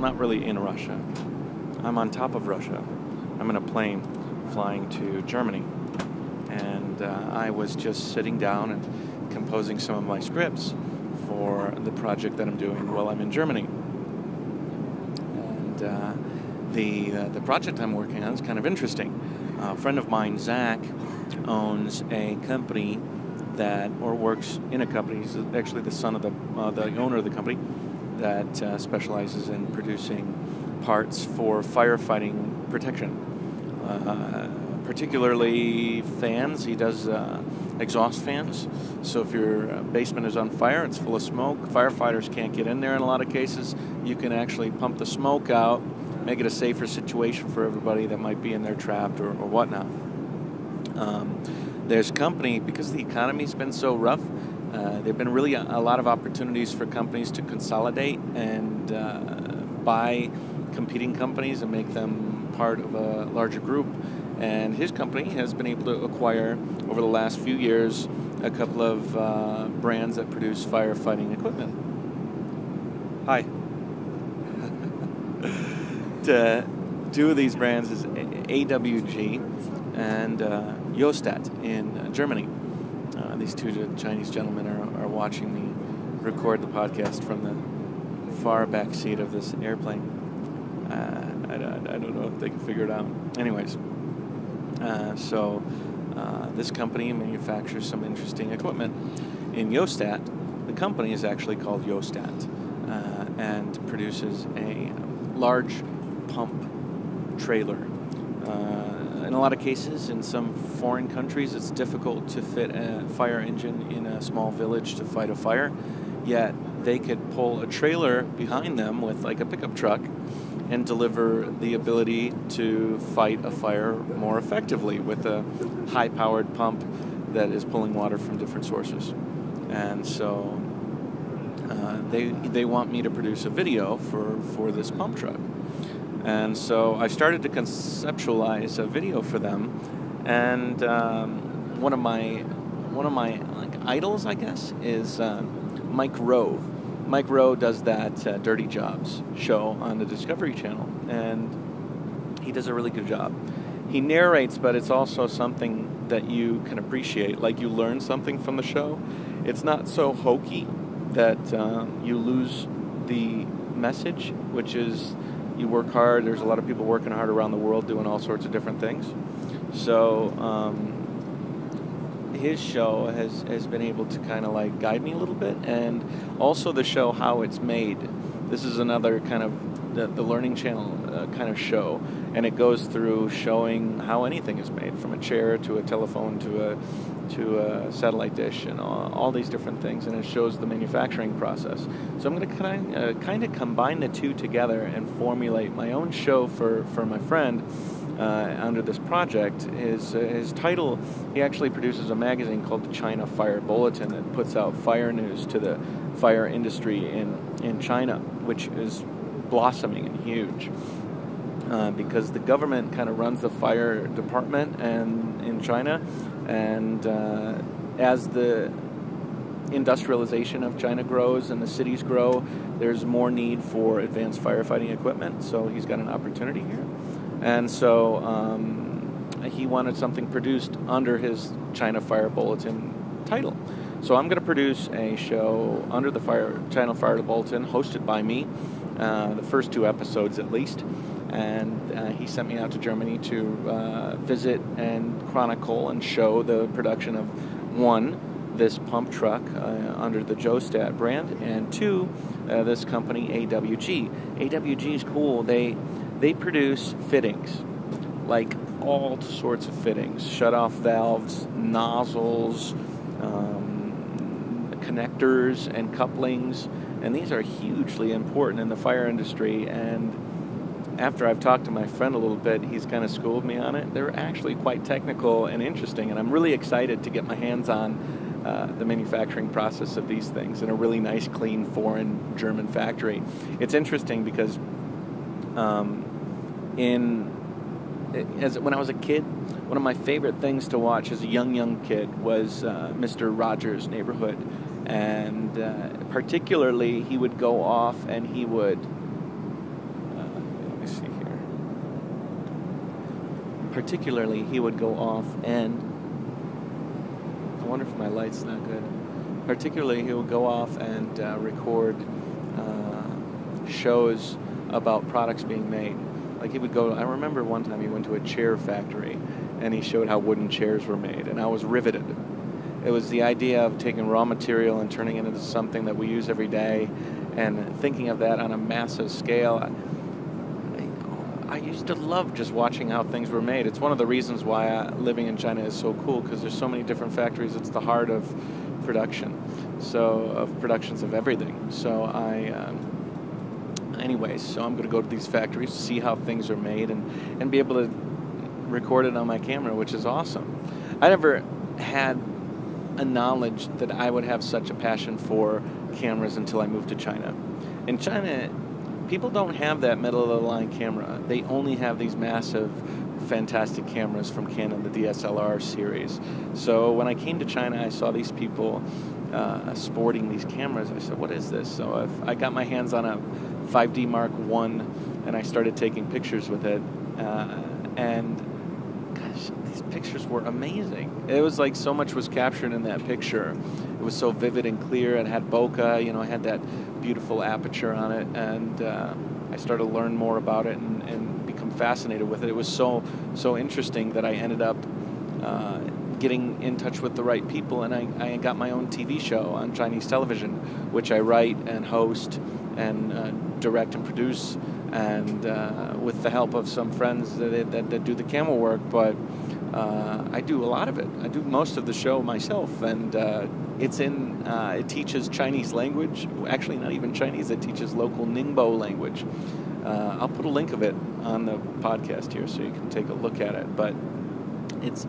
not really in Russia. I'm on top of Russia. I'm in a plane flying to Germany. And I was just sitting down and composing some of my scripts for the project that I'm doing while I'm in Germany. And the project I'm working on is kind of interesting. A friend of mine, Zach, owns a company or works in a company. He's actually the son of the owner of the company that specializes in producing parts for firefighting protection. Particularly fans. He does exhaust fans. So if your basement is on fire, it's full of smoke, firefighters can't get in there in a lot of cases. You can actually pump the smoke out, make it a safer situation for everybody that might be in there trapped or whatnot. There's a company, because the economy's been so rough, there have been really a lot of opportunities for companies to consolidate and buy competing companies and make them part of a larger group. And his company has been able to acquire, over the last few years, a couple of brands that produce firefighting equipment. Hi. Two of these brands is AWG and JaYoe in Germany. These two Chinese gentlemen are watching me record the podcast from the far back seat of this airplane. I don't know if they can figure it out. Anyways, so this company manufactures some interesting equipment. In JaYoe, the company is actually called JaYoe and produces a large pump trailer. In a lot of cases, in some foreign countries, it's difficult to fit a fire engine in a small village to fight a fire, yet they could pull a trailer behind them with like a pickup truck and deliver the ability to fight a fire more effectively with a high-powered pump that is pulling water from different sources. And so they want me to produce a video for this pump truck. And so I started to conceptualize a video for them, and one of my like idols, I guess, is Mike Rowe. Mike Rowe does that Dirty Jobs show on the Discovery Channel, and he does a really good job. He narrates, but it's also something that you can appreciate. Like, you learn something from the show. It's not so hokey that you lose the message, which is you work hard. There's a lot of people working hard around the world doing all sorts of different things. So his show has been able to kind of like guide me a little bit, and also the show how it's made. This is another kind of the Learning Channel kind of show, and it goes through showing how anything is made, from a chair to a telephone to a satellite dish and all these different things, and it shows the manufacturing process. So I'm going to kind of combine the two together and formulate my own show for my friend under this project. His title, he actually produces a magazine called the China Fire Bulletin that puts out fire news to the fire industry in China, which is blossoming and huge. Because the government kind of runs the fire department and in China, and as the industrialization of China grows and the cities grow, there's more need for advanced firefighting equipment, so he's got an opportunity here. And so he wanted something produced under his China Fire Bulletin title. So I'm going to produce a show under the China Fire Bulletin, hosted by me, the first 2 episodes at least. And he sent me out to Germany to visit and chronicle and show the production of, 1, this pump truck under the JaYoe brand, and 2, this company AWG. AWG is cool. They produce fittings, like all sorts of fittings, shut-off valves, nozzles, connectors, and couplings, and these are hugely important in the fire industry. And after I've talked to my friend a little bit, he's kind of schooled me on it. They're actually quite technical and interesting, and I'm really excited to get my hands on the manufacturing process of these things in a really nice, clean, foreign German factory. It's interesting because when I was a kid, one of my favorite things to watch as a young kid was Mr. Rogers' Neighborhood, and particularly he would go off and he would particularly, he would go off and, I wonder if my light's not good. Particularly, he would go off and record shows about products being made. Like he would go, I remember one time he went to a chair factory and he showed how wooden chairs were made, and I was riveted. It was the idea of taking raw material and turning it into something that we use every day, and thinking of that on a massive scale. I used to love just watching how things were made. It's one of the reasons why living in China is so cool, because there's so many different factories. It's the heart of production, of productions of everything. So anyways, so I'm going to go to these factories, see how things are made, and be able to record it on my camera, which is awesome. I never had a knowledge that I would have such a passion for cameras until I moved to China. In China, people don't have that middle-of-the-line camera. They only have these massive, fantastic cameras from Canon, the DSLR series. So when I came to China, I saw these people sporting these cameras. I said, what is this? So I got my hands on a 5D Mark I, and I started taking pictures with it. And gosh, these pictures were amazing. It was like so much was captured in that picture. It was so vivid and clear. It had bokeh, it had that beautiful aperture on it, and I started to learn more about it and become fascinated with it. It was so interesting that I ended up getting in touch with the right people, and I got my own TV show on Chinese television, which I write and host and direct and produce, and with the help of some friends that do the camera work, but I do a lot of it. I do most of the show myself, and it teaches Chinese language. Actually, not even Chinese. It teaches local Ningbo language. I'll put a link of it on the podcast here so you can take a look at it. But it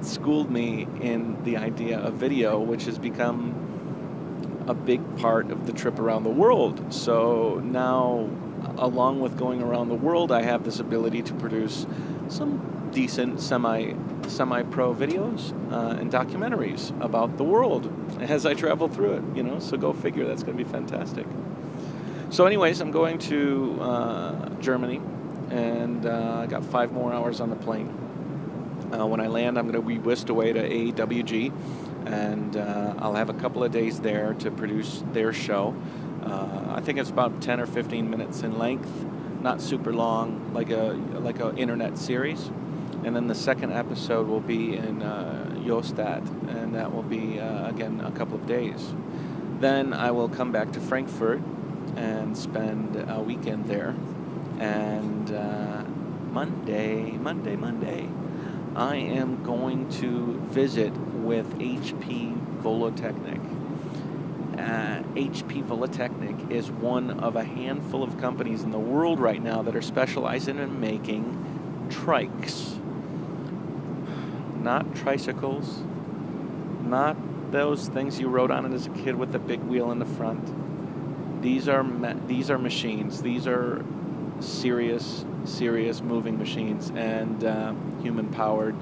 schooled me in the idea of video, which has become a big part of the trip around the world. So now, along with going around the world, I have this ability to produce some decent semi-pro videos and documentaries about the world as I travel through it, so go figure. That's going to be fantastic. So anyways, I'm going to Germany, and I got 5 more hours on the plane. When I land, I'm going to be whisked away to AWG, and I'll have a couple of days there to produce their show. I think it's about 10 or 15 minutes in length, not super long, like a internet series. And then the second episode will be in Jostad, and that will be, again, a couple of days. Then I will come back to Frankfurt and spend a weekend there. And Monday, I am going to visit with HP Volotechnik. HP Volotechnik is one of a handful of companies in the world right now that are specializing in making trikes. Not tricycles, not those things you rode on as a kid with the big wheel in the front. These are machines. These are serious moving machines and human-powered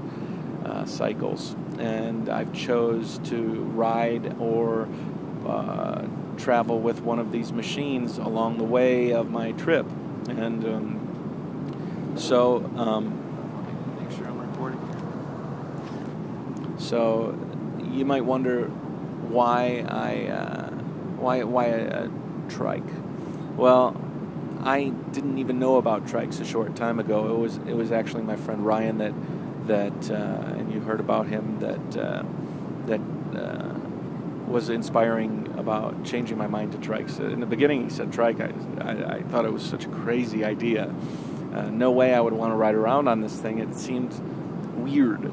cycles. And I've chose to ride or travel with one of these machines along the way of my trip. And make sure I'm recording here. So you might wonder why a trike. Well, I didn't even know about trikes a short time ago. It was actually my friend Ryan that and you heard about him that was inspiring about changing my mind to trikes. In the beginning, he said trike. I thought it was such a crazy idea. No way I would want to ride around on this thing. It seemed weird,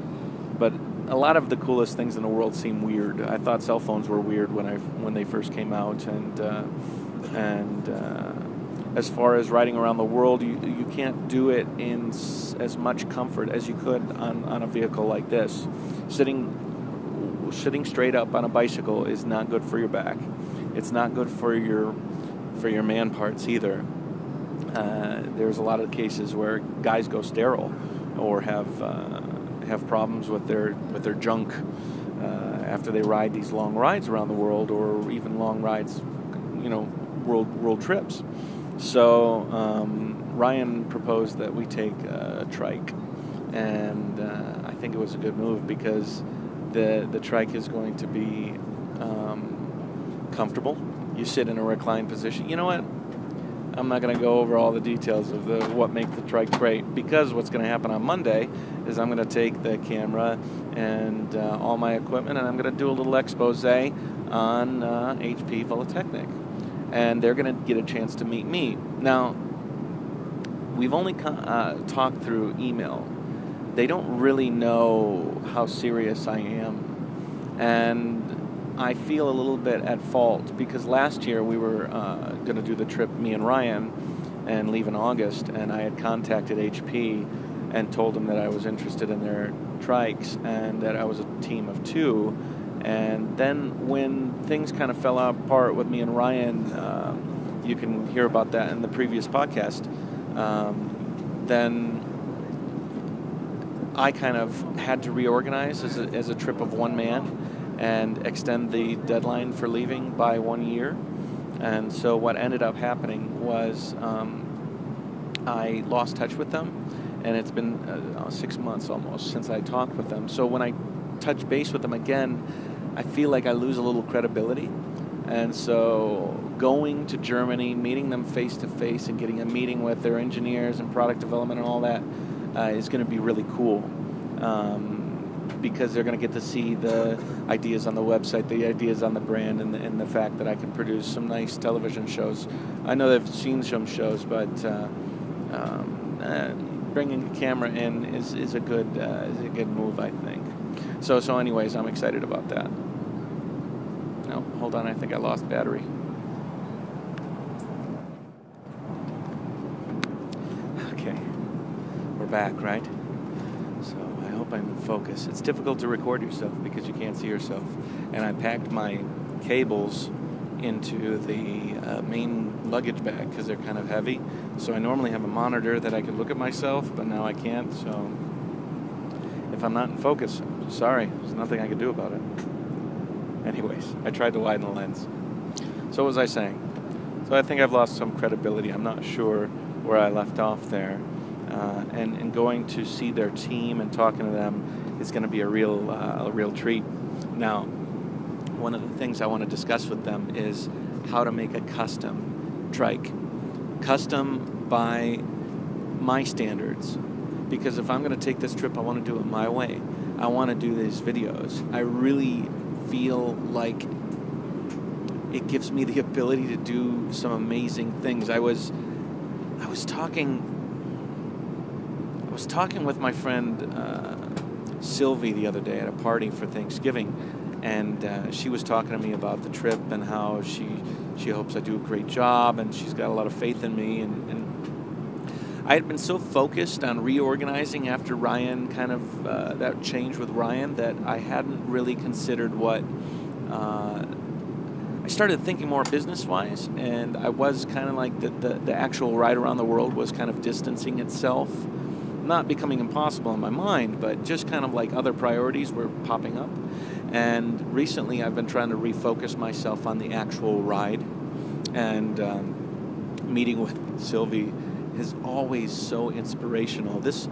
but a lot of the coolest things in the world seem weird. I thought cell phones were weird when they first came out, and as far as riding around the world, you can't do it in as much comfort as you could on a vehicle like this. Sitting straight up on a bicycle is not good for your back. It's not good for your man parts either. There's a lot of cases where guys go sterile or have problems with their junk after they ride these long rides around the world, or even long rides, world trips. So Ryan proposed that we take a trike, and I think it was a good move because the Trike is going to be comfortable. You sit in a reclined position. You know what? I'm not going to go over all the details of what makes the Trike great, because what's going to happen on Monday is I'm going to take the camera and all my equipment, and I'm going to do a little expose on HP Volatechnic, and they're going to get a chance to meet me. Now, we've only talked through email. They don't really know how serious I am, and I feel a little bit at fault because last year we were going to do the trip, me and Ryan, and leave in August, and I had contacted HP and told them that I was interested in their trikes and that I was a team of 2. And then when things kind of fell apart with me and Ryan, you can hear about that in the previous podcast, then I kind of had to reorganize as a trip of one man and extend the deadline for leaving by 1 year. And so what ended up happening was I lost touch with them, and it's been 6 months almost since I talked with them. So when I touch base with them again, I feel like I lose a little credibility. And so going to Germany, meeting them face to face and getting a meeting with their engineers and product development and all that is going to be really cool. Because they're going to get to see the ideas on the website, the ideas on the brand, and the fact that I can produce some nice television shows. I know they've seen some shows, but bringing the camera in is a good move, I think. So anyways, I'm excited about that. No, hold on, I think I lost battery. Okay, we're back, right? So I hope I'm in focus. It's difficult to record yourself because you can't see yourself. And I packed my cables into the main luggage bag because they're kind of heavy. So I normally have a monitor that I could look at myself, but now I can't. So if I'm not in focus, sorry, there's nothing I can do about it. Anyways, I tried to widen the lens. So what was I saying? So I think I've lost some credibility. I'm not sure where I left off there. And going to see their team and talking to them is going to be a real treat. Now, one of the things I want to discuss with them is how to make a custom trike, custom by my standards. Because if I'm going to take this trip, I want to do it my way. I want to do these videos. I really feel like it gives me the ability to do some amazing things. I was talking with my friend Sylvie the other day at a party for Thanksgiving, and she was talking to me about the trip and how she hopes I do a great job, and she's got a lot of faith in me. And I had been so focused on reorganizing after Ryan that change with Ryan that I hadn't really considered what I started thinking more business-wise, and I was kind of like the actual ride around the world was kind of distancing itself, not becoming impossible in my mind, but just kind of like other priorities were popping up. And recently I've been trying to refocus myself on the actual ride, and meeting with Sylvie is always so inspirational. This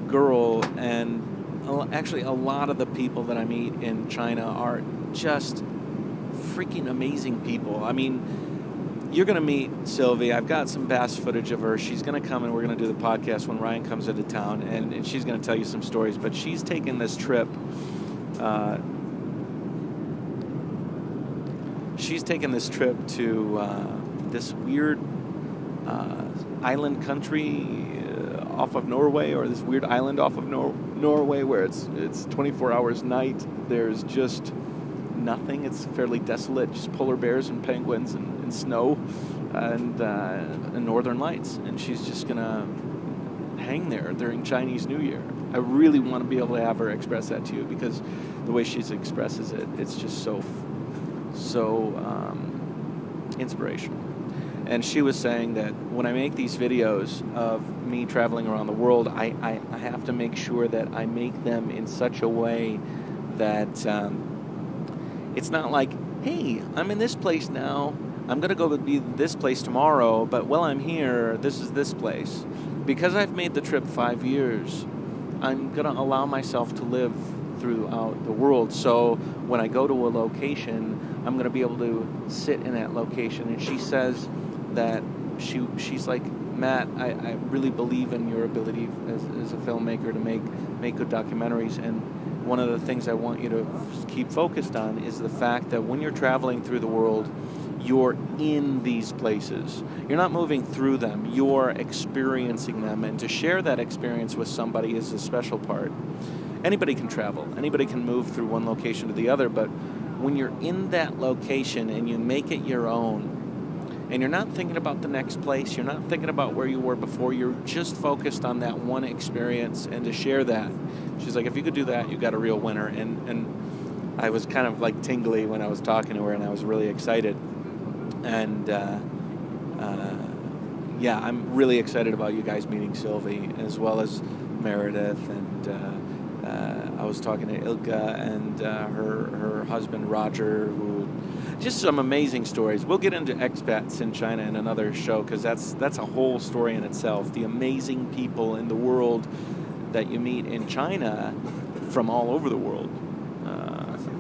girl, and actually a lot of the people that I meet in China are just freaking amazing people. I mean, you're going to meet Sylvie. I've got some past footage of her. She's going to come and we're going to do the podcast when Ryan comes into town, and she's going to tell you some stories. But she's taken this trip. She's taken this trip to this weird island country off of Norway, or this weird island off of Norway where it's 24 hours night. There's just nothing. It's fairly desolate, just polar bears and penguins and snow and northern lights. And she's just going to hang there during Chinese New Year. I really want to be able to have her express that to you, because the way she expresses it, it's just so inspirational. And she was saying that when I make these videos of me traveling around the world, I have to make sure that I make them in such a way that it's not like, hey, I'm in this place now, I'm going to go be this place tomorrow, but while I'm here, this is this place. Because I've made the trip 5 years, I'm going to allow myself to live throughout the world. So when I go to a location, I'm going to be able to sit in that location. And she says that she's like, Matt, I really believe in your ability as a filmmaker to make good documentaries. And one of the things I want you to keep focused on is the fact that when you're traveling through the world, you're in these places. You're not moving through them. You're experiencing them. And to share that experience with somebody is a special part. Anybody can travel. Anybody can move through one location to the other. But when you're in that location and you make it your own, and you're not thinking about the next place, you're not thinking about where you were before, you're just focused on that one experience, and to share that. She's like, if you could do that, you got a real winner. And I was kind of like tingly when I was talking to her, and I was really excited. And yeah, I'm really excited about you guys meeting Sylvie, as well as Meredith, and I was talking to Ilka and her husband Roger, who just some amazing stories. We'll get into expats in China in another show, because that's a whole story in itself. The amazing people in the world that you meet in China from all over the world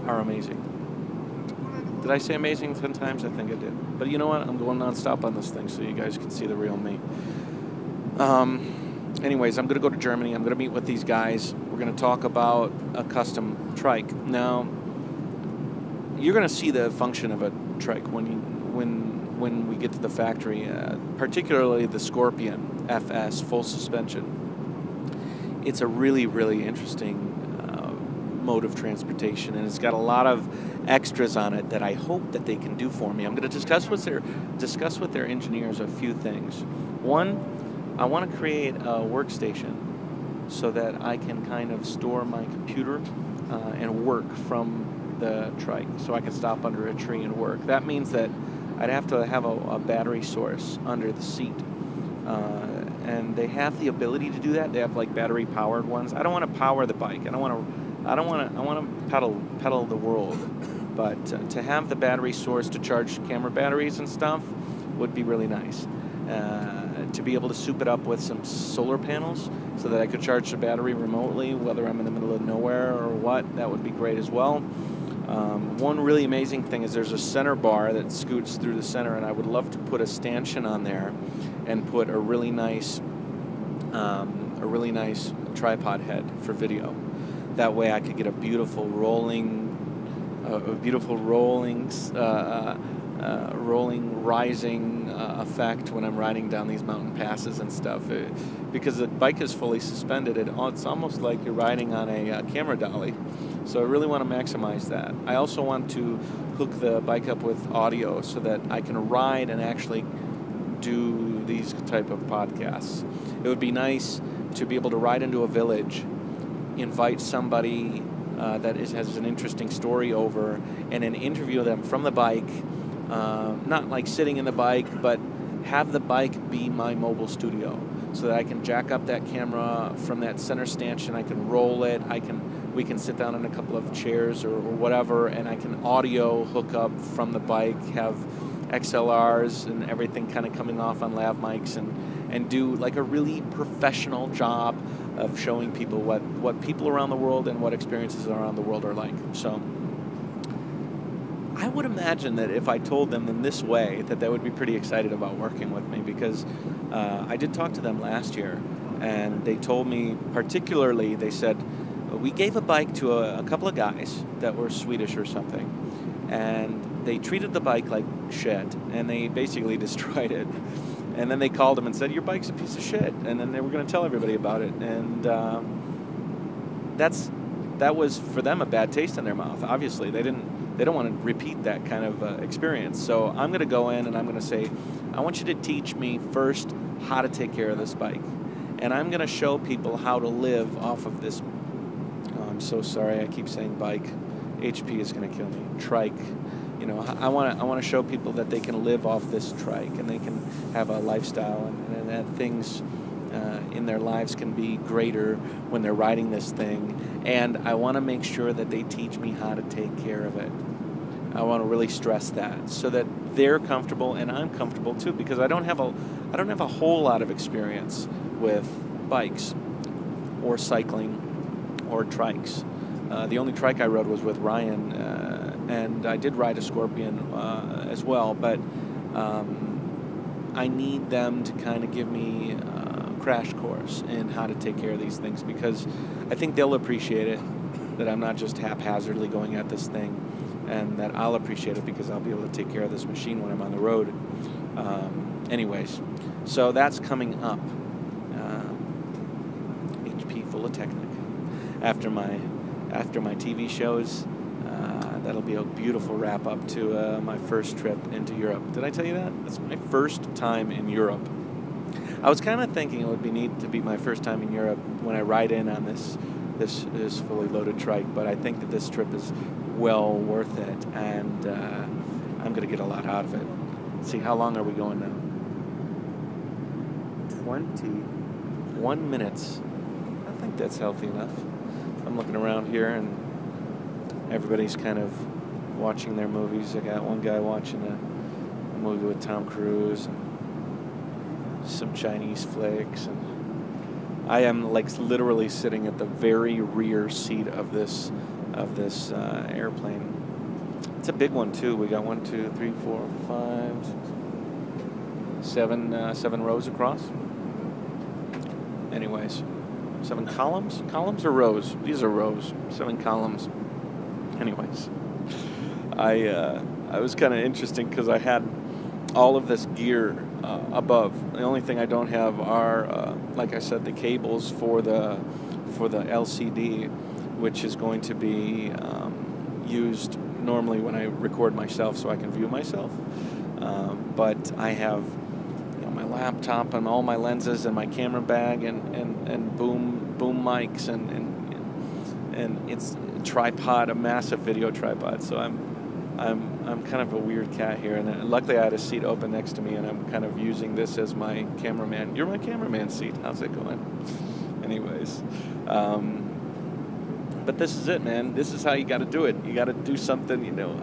are amazing. Did I say amazing 10 times? I think I did. But you know what? I'm going nonstop on this thing so you guys can see the real me. Anyways, I'm going to go to Germany. I'm going to meet with these guys. We're going to talk about a custom trike. Now, you're going to see the function of a trike when we get to the factory, particularly the Scorpion FS full suspension. It's a really, really interesting mode of transportation, and it's got a lot of extras on it that I hope that they can do for me. I'm going to discuss with their engineers a few things. One, I want to create a workstation so that I can kind of store my computer and work from the trike, so I can stop under a tree and work. That means that I'd have to have a battery source under the seat, and they have the ability to do that. They have like battery powered ones. I don't want to power the bike. I want to pedal the world, but to have the battery source to charge camera batteries and stuff would be really nice. To be able to soup it up with some solar panels so that I could charge the battery remotely, whether I'm in the middle of nowhere or what, that would be great as well. One really amazing thing is there's a center bar that scoots through the center, and I would love to put a stanchion on there and put a really nice tripod head for video. That way I could get a beautiful rolling, rising effect when I'm riding down these mountain passes and stuff. Because the bike is fully suspended, it's almost like you're riding on a camera dolly. So I really want to maximize that. I also want to hook the bike up with audio so that I can ride and actually do these type of podcasts. It would be nice to be able to ride into a village, invite somebody that has an interesting story over, and then interview them from the bike, not like sitting in the bike, but have the bike be my mobile studio, so that I can jack up that camera from that center stanchion, I can roll it, we can sit down in a couple of chairs or whatever, and I can audio hook up from the bike, have XLRs and everything kind of coming off on lav mics, and do like a really professional job of showing people what people around the world and what experiences around the world are like. So I would imagine that if I told them in this way that they would be pretty excited about working with me, because I did talk to them last year, and they told me, particularly, they said, we gave a bike to a couple of guys that were Swedish or something, and they treated the bike like shit, and they basically destroyed it. And then they called them and said, your bike's a piece of shit. And then they were going to tell everybody about it. And that was, for them, a bad taste in their mouth. Obviously, they don't want to repeat that kind of experience. So I'm going to go in and I'm going to say, I want you to teach me first how to take care of this bike. And I'm going to show people how to live off of this. Oh, I'm so sorry. I keep saying bike. HP is going to kill me. Trike. You know, I want to show people that they can live off this trike, and they can have a lifestyle, and that things in their lives can be greater when they're riding this thing. And I want to make sure that they teach me how to take care of it. I want to really stress that, so that they're comfortable and I'm comfortable too, because I don't have a whole lot of experience with bikes. or cycling or trikes. The only trike I rode was with Ryan, and I did ride a Scorpion as well, but I need them to kind of give me a crash course in how to take care of these things, because I think they'll appreciate it, that I'm not just haphazardly going at this thing, and that I'll appreciate it because I'll be able to take care of this machine when I'm on the road. Anyways, so that's coming up. HP full of Technic. After my TV shows, that'll be a beautiful wrap up to my first trip into Europe. Did I tell you that? That's my first time in Europe. I was kind of thinking it would be neat to be my first time in Europe when I ride in on this fully loaded trike, but I think that this trip is well worth it, and I'm going to get a lot out of it. Let's see, how long are we going now? 21 minutes. I think that's healthy enough. I'm looking around here, and everybody's kind of watching their movies. I got one guy watching a movie with Tom Cruise and some Chinese flicks, and I am like literally sitting at the very rear seat of this airplane. It's a big one too. We got 1, 2, 3, 4, 5, 7 rows across. Anyways, 7 columns? Columns or rows? These are rows. 7 columns. Anyways, I was kind of interesting because I had all of this gear above. The only thing I don't have are, like I said, the cables for the LCD, which is going to be used normally when I record myself so I can view myself. But I have my laptop and all my lenses and my camera bag and boom mics and it's a tripod, a massive video tripod. So I'm kind of a weird cat here, and luckily I had a seat open next to me, and I'm kind of using this as my cameraman. You're my cameraman seat. How's it going? Anyways, but this is it, man. This is how you got to do it. You got to do something. You know,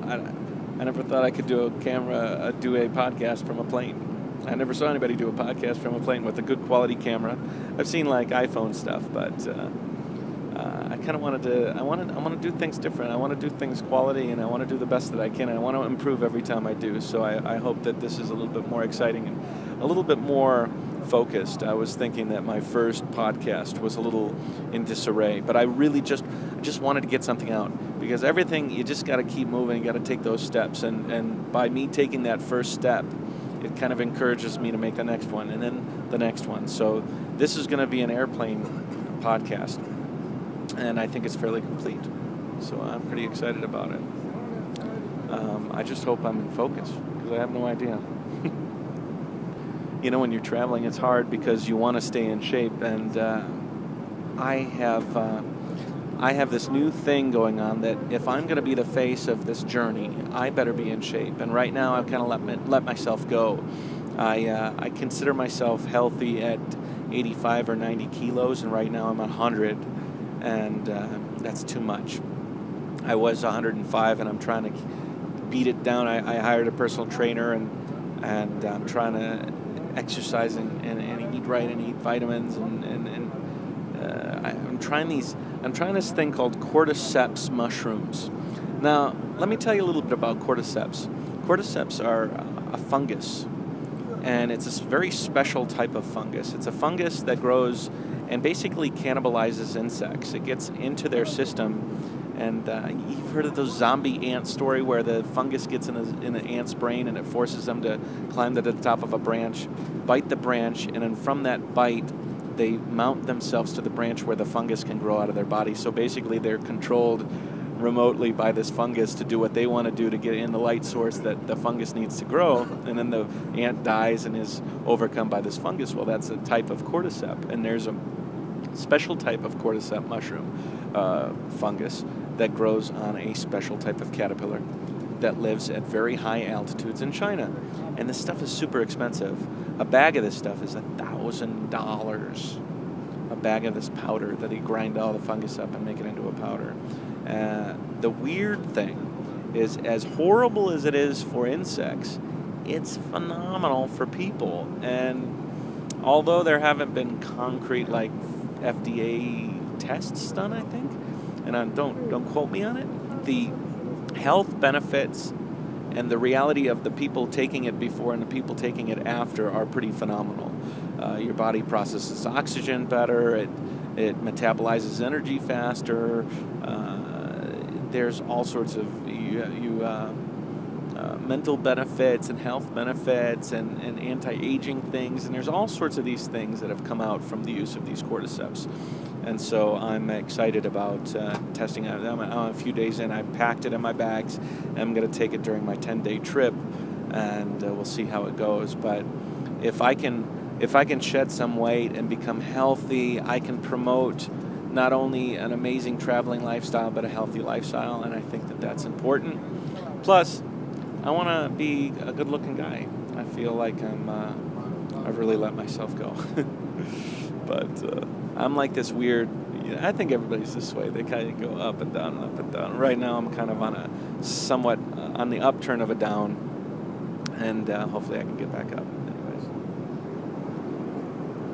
I never thought I could do a podcast from a plane. I never saw anybody do a podcast from a plane with a good quality camera. I've seen like iPhone stuff, but I kind of wanted to. I want to do things different. I want to do things quality, and I want to do the best that I can. And I want to improve every time I do. So I hope that this is a little bit more exciting and a little bit more focused. I was thinking that my first podcast was a little in disarray, but I really just wanted to get something out, because everything, you just got to keep moving. You got to take those steps, and by me taking that first step, it kind of encourages me to make the next one, and then the next one. So this is going to be an airplane podcast, and I think it's fairly complete. So I'm pretty excited about it. I just hope I'm in focus, because I have no idea. You know, when you're traveling, it's hard because you want to stay in shape, and I have this new thing going on that if I'm going to be the face of this journey, I better be in shape. And right now, I've kind of let myself go. I consider myself healthy at 85 or 90 kilos, and right now I'm 100, and that's too much. I was 105, and I'm trying to beat it down. I hired a personal trainer, and I'm trying to exercise and eat right and eat vitamins, and I'm trying this thing called cordyceps mushrooms. Now, let me tell you a little bit about cordyceps. Cordyceps are a fungus, and it's a very special type of fungus. It's a fungus that grows and basically cannibalizes insects. It gets into their system, and you've heard of those zombie ant story where the fungus gets in an ant's brain and it forces them to climb to the top of a branch, bite the branch, and then from that bite, they mount themselves to the branch where the fungus can grow out of their body. So basically they're controlled remotely by this fungus to do what they want to do to get in the light source that the fungus needs to grow, and then the ant dies and is overcome by this fungus. Well, that's a type of cordyceps, and there's a special type of cordyceps mushroom fungus that grows on a special type of caterpillar that lives at very high altitudes in China. And this stuff is super expensive. A bag of this stuff is $1,000. A bag of this powder that they grind all the fungus up and make it into a powder. The weird thing is, as horrible as it is for insects, it's phenomenal for people. And although there haven't been concrete, like FDA tests done, I think, and don't quote me on it. The health benefits and the reality of the people taking it before and the people taking it after are pretty phenomenal. Your body processes oxygen better. It metabolizes energy faster. There's all sorts of mental benefits and health benefits and anti-aging things, and there's all sorts of these things that have come out from the use of these cordyceps. And so I'm excited about testing it. I'm a few days in. I packed it in my bags, and I'm going to take it during my 10-day trip, and we'll see how it goes. But if I can shed some weight and become healthy, I can promote not only an amazing traveling lifestyle, but a healthy lifestyle, and I think that that's important. Plus, I want to be a good-looking guy. I feel like I've really let myself go. But I'm like this weird, I think everybody's this way. They kind of go up and down and up and down. Right now I'm kind of on a somewhat on the upturn of a down, and hopefully I can get back up. Anyways.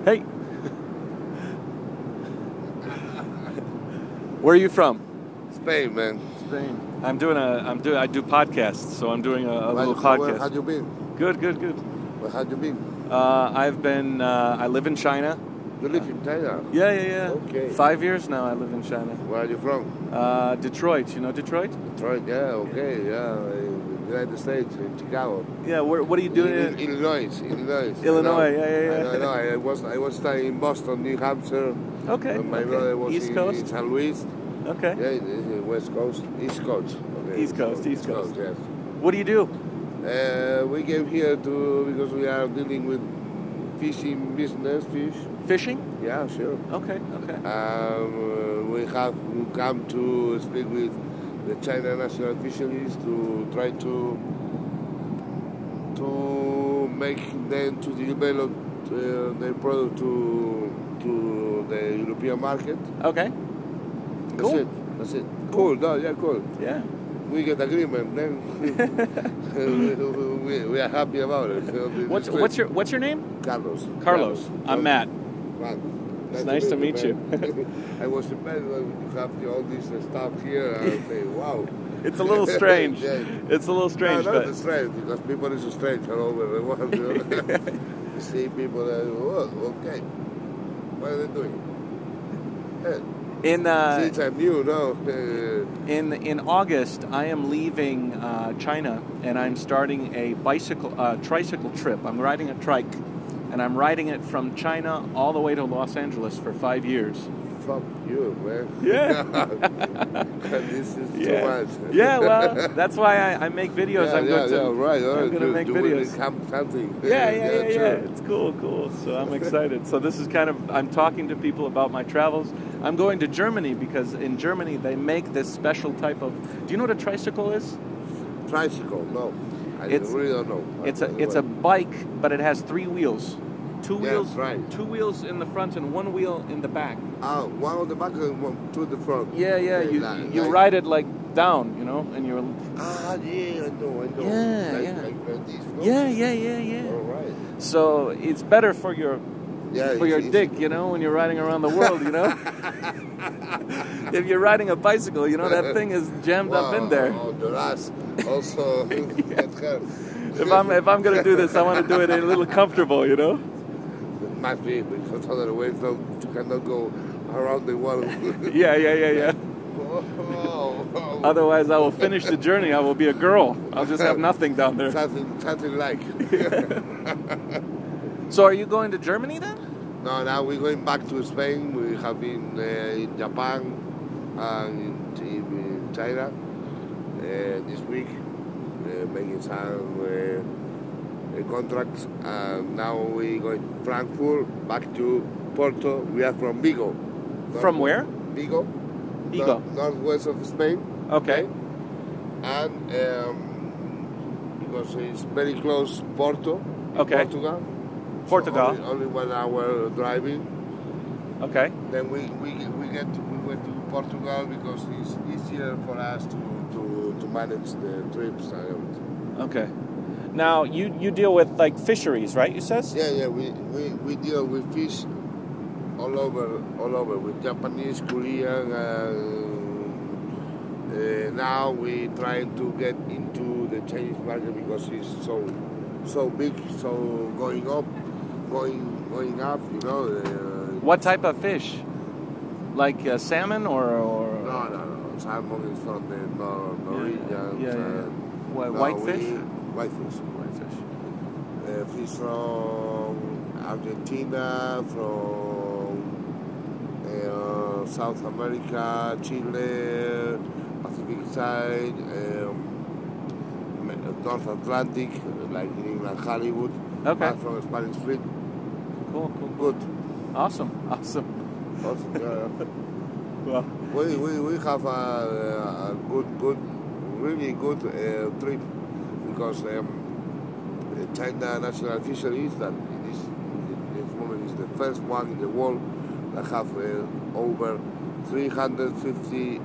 Hey! Where are you from? Spain, man. Spain. I do podcasts, so I'm doing a little podcast. Where have you been? Good. Where have you been? I live in China. You live in China? Yeah. Okay. 5 years now I live in China. Where are you from? Detroit. You know Detroit? Detroit, yeah, okay, yeah. United States, in Chicago. Yeah, what are you doing? Illinois. Illinois, yeah. No, I was studying in Boston, New Hampshire. Okay. My brother was East Coast? in San Luis. Okay. Yeah, West Coast, East Coast. Okay. East Coast. Yes. What do you do? We came here because we are dealing with fishing business, Fishing? Yeah, sure. Okay. We have come to speak with the China National Fisheries to try to make them to develop their product to the European market. Okay. Cool. That's it. Cool. No, yeah, cool. Yeah. We get agreement, then we are happy about it. What's your name? Carlos. I'm Matt. It's nice to meet you. I was surprised when you have all this stuff here. And I say, wow. It's a little strange. Yeah. It's a little strange, no, but not strange because people is strange all over the world. You see people that, okay, what are they doing? Since I'm new, no. In August, I am leaving China, and I'm starting a tricycle trip. I'm riding a trike, and I'm riding it from China all the way to Los Angeles for 5 years. Fuck you, man. Yeah. This is too much. Yeah, well, that's why I make videos. I'm going to make videos. Something. Yeah. Sure. It's cool. So I'm excited. So this is I'm talking to people about my travels. I'm going to Germany because in Germany they make this special type of. Do you know what a tricycle is? Tricycle? No. I really don't know. It's a bike, but it has 3 wheels. Two wheels, right. 2 wheels in the front and 1 wheel in the back. One on the back and one to the front. Yeah. You ride it like down, and you're. Yeah, I know. Yeah. Like this, no? Yeah. All right. So it's better for your dick, when you're riding around the world, If you're riding a bicycle, that thing is jammed up in there. Oh, the ass also. If I'm gonna do this, I want to do it a little comfortable, Must be, because otherwise you cannot go around the world. Yeah. Oh. Otherwise, I will finish the journey. I will be a girl. I'll just have nothing down there. Something like. So, are you going to Germany then? No, now we're going back to Spain. We have been in Japan and in China this week, making some contracts. And now we're going to Frankfurt, back to Porto. We are from Vigo. From where? Vigo. Northwest of Spain. Okay. And because it's very close, Porto. Okay. Portugal. So only 1 hour driving. Okay. Then we went to Portugal because it's easier for us to manage the trips and everything. Okay. Now you deal with like fisheries, right? You says? Yeah. We deal with fish all over with Japanese, Korean, now we trying to get into the Chinese market because it's so big, so going up, you know. What type of fish? Like salmon or? No. Salmon is from the Norwegian. Whitefish? Whitefish. Fish from Argentina, from South America, Chile, Pacific side, North Atlantic, like in England, Hollywood. Okay. From Spanish Fleet. Cool. Good. Awesome. Well, we have a really good trip because China National Fisheries, that this moment is the first one in the world that have over 350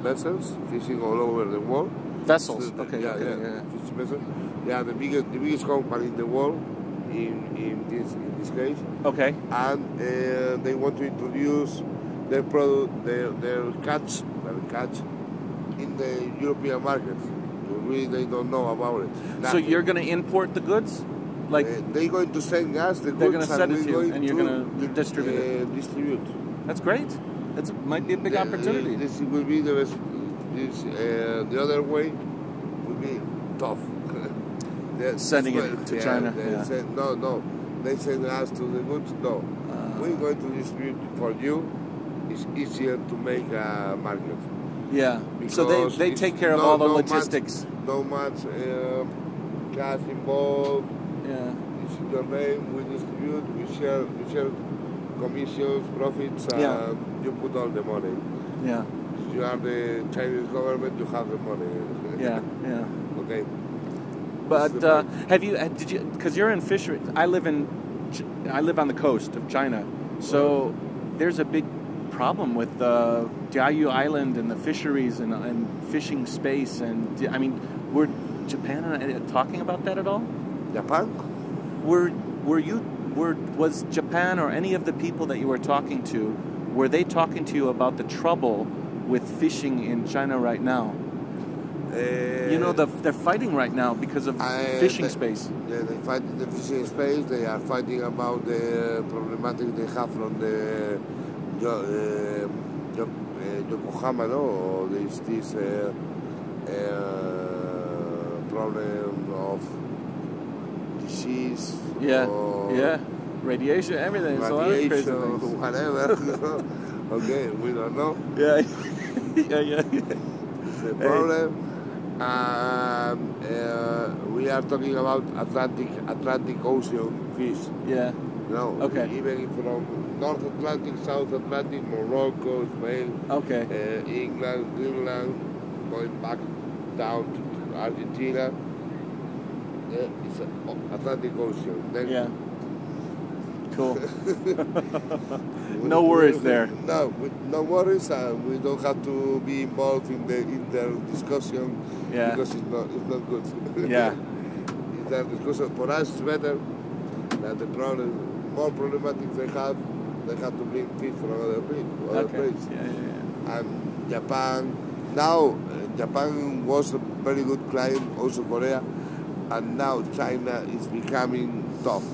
vessels fishing all over the world. Vessels. So, Okay. Fishing vessels. They are the biggest company in the world in this case. Okay. And they want to introduce their product, their catch in the European market. Really, they don't know about it. Nothing. So you're going to import the goods? Like they're going to send us the goods. They're going to send it to you, and you're going to distribute it. Distribute. That's great. That might be a big opportunity. This will be the best. The other way will be tough. Sending it to China. No. They send us to the goods. No, we're going to distribute for you. It's easier to make a market. Yeah. So they take care of all the logistics. No much cash involved. Yeah. It's in your name. We distribute. We share commissions, profits. You put all the money. Yeah. If you are the Chinese government, you have the money. Yeah. Okay. But did you? Because you're in fisheries. I live on the coast of China, so there's a big problem with JaYoe Island and the fisheries and fishing space. And I mean, were Japan talking about that at all? Japan? Was Japan or any of the people that you were talking to, were they talking to you about the trouble with fishing in China right now? They're fighting right now because of fishing space. Yeah, they fight in the fishing space. They are fighting about the problematic they have from the Yokohama, no? Or this problem of disease. Yeah. Radiation, everything. It's a lot of crazy things. Whatever. Okay, we don't know. Yeah. The problem. We are talking about Atlantic Ocean fish. Yeah. Okay. Even from North Atlantic, South Atlantic, Morocco, Spain, England, Greenland, going back down to Argentina. It's Atlantic Ocean. Then cool. No worries there. No worries. We don't have to be involved in their discussion because it's not good. Yeah. Because for us it's better that the more problematic they have to bring fish from other places. Yeah. And Japan was a very good client, also Korea, and now China is becoming tough.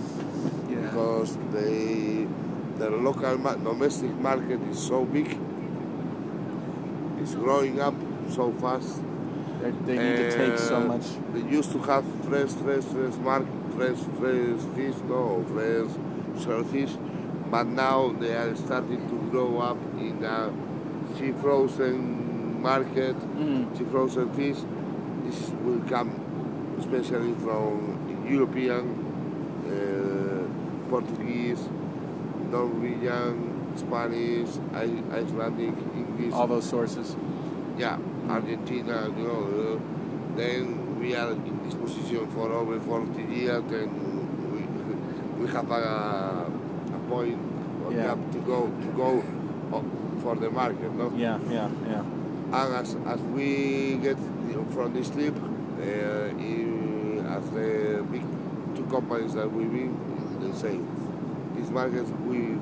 Because the local domestic market is so big, it's growing up so fast. They need to take so much. They used to have fresh fish, fresh shellfish, but now they are starting to grow up in a sea frozen market. Sea frozen fish. This will come especially from European. Portuguese, Norwegian, Spanish, Icelandic, English. All those sources. Yeah, Argentina, then we are in this position for over 40 years, and we have a point to go for the market, no? Yeah. And as we get from this trip, as the big two companies that we've been, they say these markets we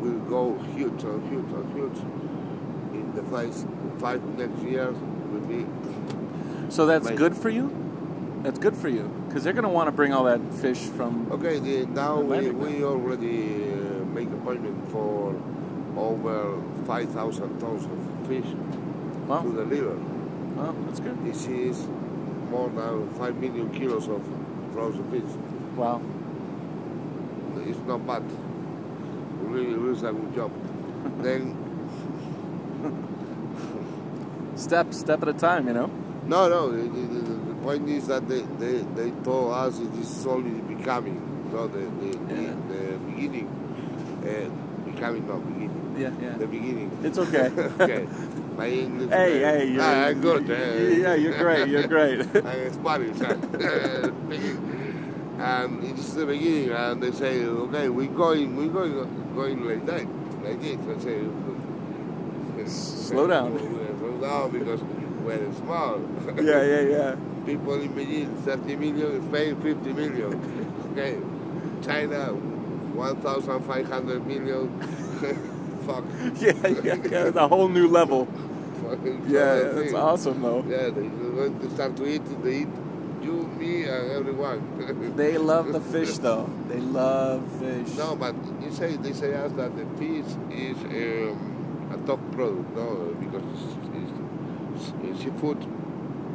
will go huge and huge and huge. In the 5 next years will be. So that's amazing. good for you? That's good for you, because they're going to want to bring all that fish from... Okay, now Atlantic we already make appointment for over 5,000 tons of fish Wow. to deliver. Well, that's good. This is more than 5 million kilos of frozen fish. Wow. It's not bad. Really a good job. Then Step at a time, you know? no. The point is that they told us it is only the becoming, not the beginning. Becoming, not beginning. Yeah. The beginning. It's okay. Okay. My English. Hey, I'm good. Yeah, you're great. I'm Spanish. And it's the beginning, and they say, okay, we're going like that, like this. I say, Slow down. Slow down because we're small. Yeah. People in Beijing, 30 million, Spain, 50 million. Okay, China, 1,500 million. Fuck. Yeah, a whole new level. Yeah, that's awesome though. Yeah, they're going to start to eat. They eat you, me, and everyone. They love the fish though. They love fish. No, but they say us that the fish is a top product, no, because it's seafood.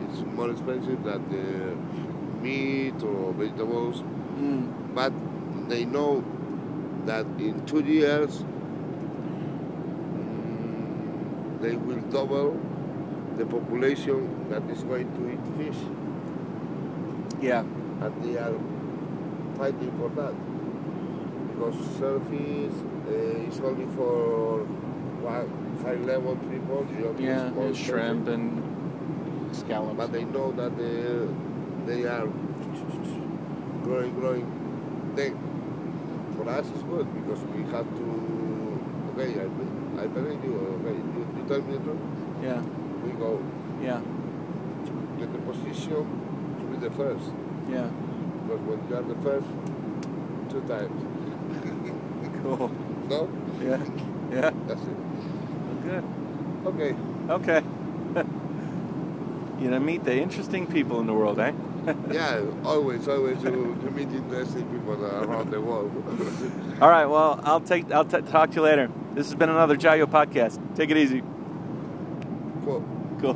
It's more expensive than the meat or vegetables. But they know that in 2 years they will double the population that is going to eat fish. Yeah. And they are fighting for that. Because surface is only for high level people. Yeah, shrimp and scallops. But they know that they are growing. Then for us it's good because we have to. Okay, I believe you. Okay, you tell me the truth. Yeah. We go. Yeah. Get the position to be the first. Yeah. Because when you are the first, 2 times. Cool. No? Yeah. That's it. Good. Okay. You know, meet the interesting people in the world, eh? Yeah, always to meet interesting people around the world. All right, well, I'll talk to you later. This has been another JaYoe Podcast. Take it easy. Cool. Do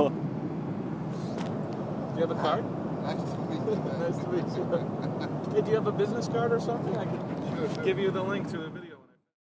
you have a card? Nice to meet you. Nice to meet you. Hey, do you have a business card or something? I could Sure. give you the link to the video.